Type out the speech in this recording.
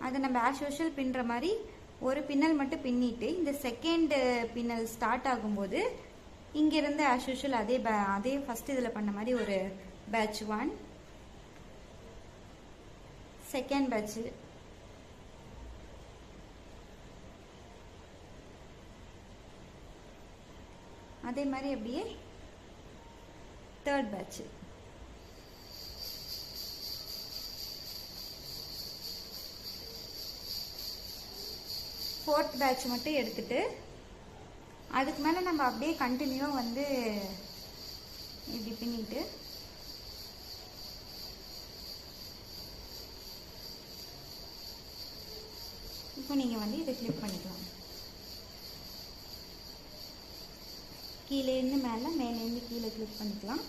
அதை நம்ம as usual பின்னுற மாதிரி ஒரு பின்னல் மட்டும் பின்னிட்டு இந்த செகண்ட் பின்னல் ஸ்டார்ட் ஆகும்போது இங்கிருந்து ஆஸ் யூஷுவல் அதே ஃபர்ஸ்ட் இதில் பண்ண மாதிரி ஒரு பேட்ச் 1, செகண்ட் பேட்ச், அதே மாதிரி அப்படியே தேர்ட் பேட்ச். ஃபோர்த் பேட்ச் மட்டும் எடுத்துட்டு அதுக்கு மேலே நம்ம அப்படியே கண்டினியூவாக வந்து இப்படி பின்னிட்டு இப்போ நீங்கள் வந்து இதை கிளிப் பண்ணிக்கலாம். கீழேருந்து மேலே, மேலேருந்து கீழே கிளிப் பண்ணிக்கலாம்.